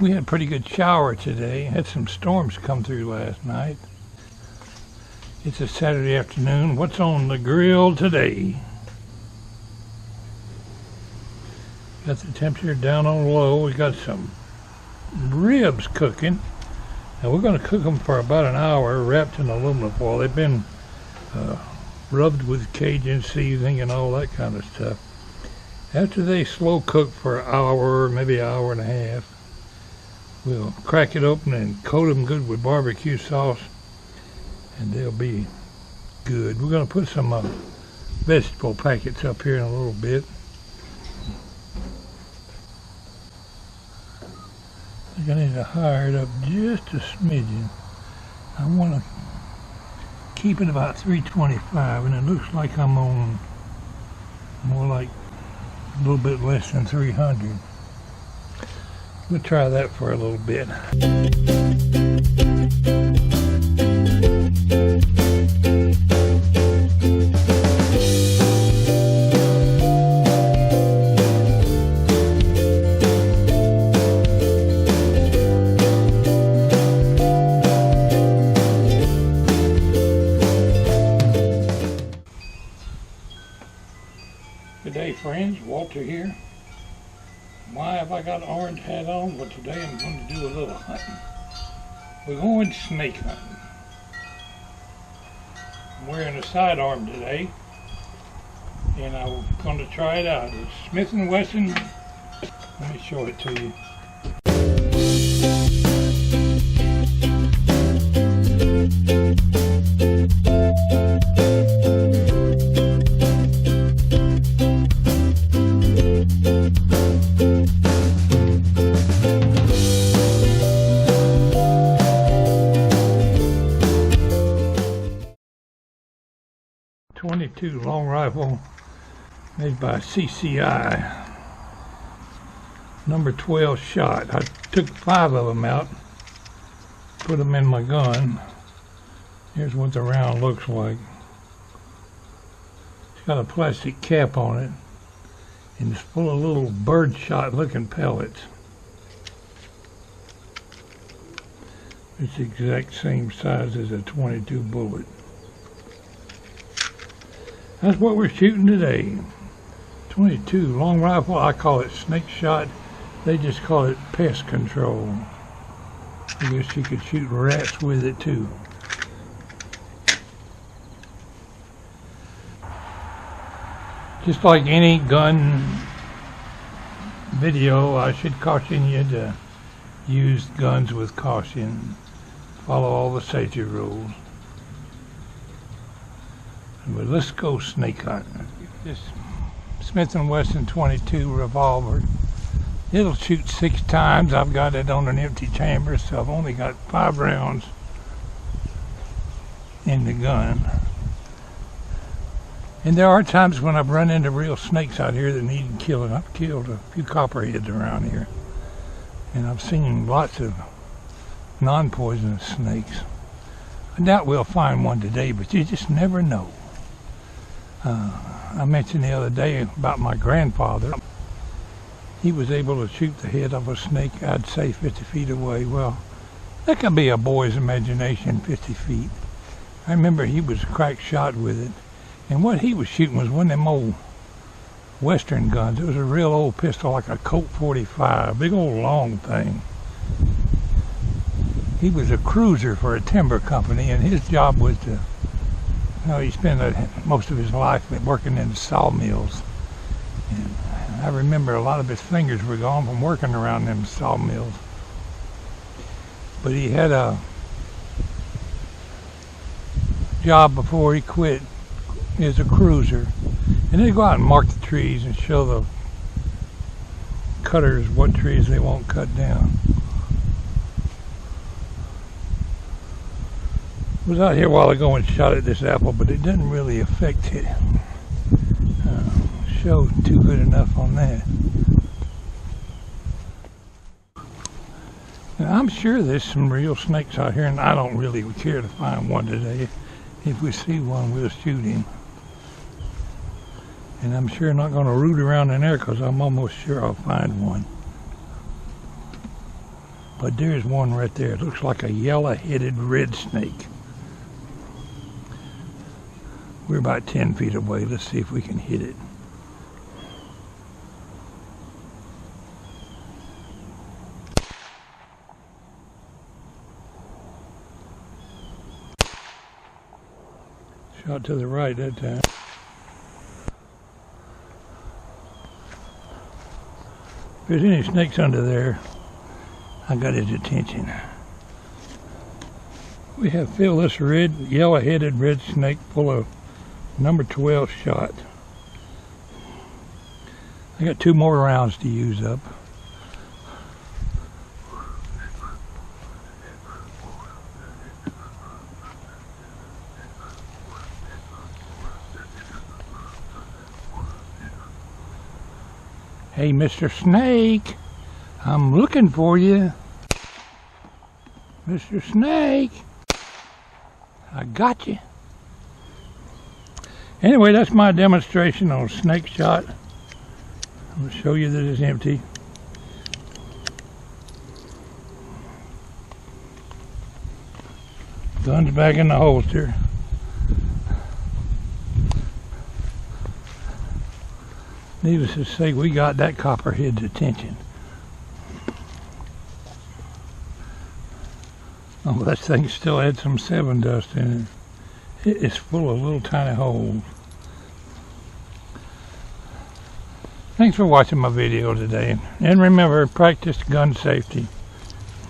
We had a pretty good shower today. Had some storms come through last night. It's a Saturday afternoon. What's on the grill today? Got the temperature down on low. We got some ribs cooking. And we're going to cook them for about an hour wrapped in aluminum foil. They've been rubbed with Cajun seasoning and all that kind of stuff. After they slow cook for an hour, maybe an hour and a half, we'll crack it open and coat them good with barbecue sauce, and they'll be good. We're going to put some vegetable packets up here in a little bit. I think I need to hire it up just a smidgen. I want to keep it about 325, and it looks like I'm on more like a little bit less than 300. We'll try that for a little bit. Good day, friends. Walter here. Why have I got an orange hat on? Well, today I'm going to do a little hunting. We're going snake hunting. I'm wearing a sidearm today, and I'm going to try it out. It's Smith Wesson. Let me show it to you. 22 long rifle made by CCI, number 12 shot. I took 5 of them out, put them in my gun. Here's what the round looks like. It's got a plastic cap on it, and it's full of little birdshot looking pellets. It's the exact same size as a 22 bullet. That's what we're shooting today. 22 long rifle. I call it snake shot. They just call it pest control. I guess you could shoot rats with it too. Just like any gun video, I should caution you to use guns with caution. Follow all the safety rules. But let's go snake hunting. This Smith Wesson 22 revolver. It'll shoot 6 times. I've got it on an empty chamber, so I've only got 5 rounds in the gun. And there are times when I've run into real snakes out here that need killing. I've killed a few copperheads around here. And I've seen lots of non-poisonous snakes. I doubt we'll find one today, but you just never know. I mentioned the other day about my grandfather. He was able to shoot the head of a snake, I'd say 50 feet away. Well, that can be a boy's imagination, 50 feet. I remember he was a crack shot with it. And what he was shooting was one of them old Western guns. It was a real old pistol, like a Colt 45, big old long thing. He was a cruiser for a timber company, and his job was to, he spent most of his life working in the sawmills. And I remember a lot of his fingers were gone from working around them sawmills. But he had a job before he quit as a cruiser. And they go out and mark the trees and show the cutters what trees they won't cut down. I was out here a while ago and shot at this apple, but it didn't really affect it. Show too good enough on that. Now, I'm sure there's some real snakes out here, and I don't really care to find one today. If we see one, we'll shoot him. And I'm sure not going to root around in there because I'm almost sure I'll find one. But there's one right there. It looks like a yellow-headed red snake. We're about 10 feet away. Let's see if we can hit it. Shot to the right that time. If there's any snakes under there, I got his attention. We have filled this yellow-headed red snake full of number 12 shot. I got 2 more rounds to use up. Hey, Mr. Snake, I'm looking for you. Mr. Snake, I got you. Anyway, that's my demonstration on snake shot. I'm going to show you that it's empty. Gun's back in the holster. Needless to say, we got that copperhead's attention. Oh, that thing still had some 7 dust in it. It is full of little tiny holes. Thanks for watching my video today. And remember, practice gun safety.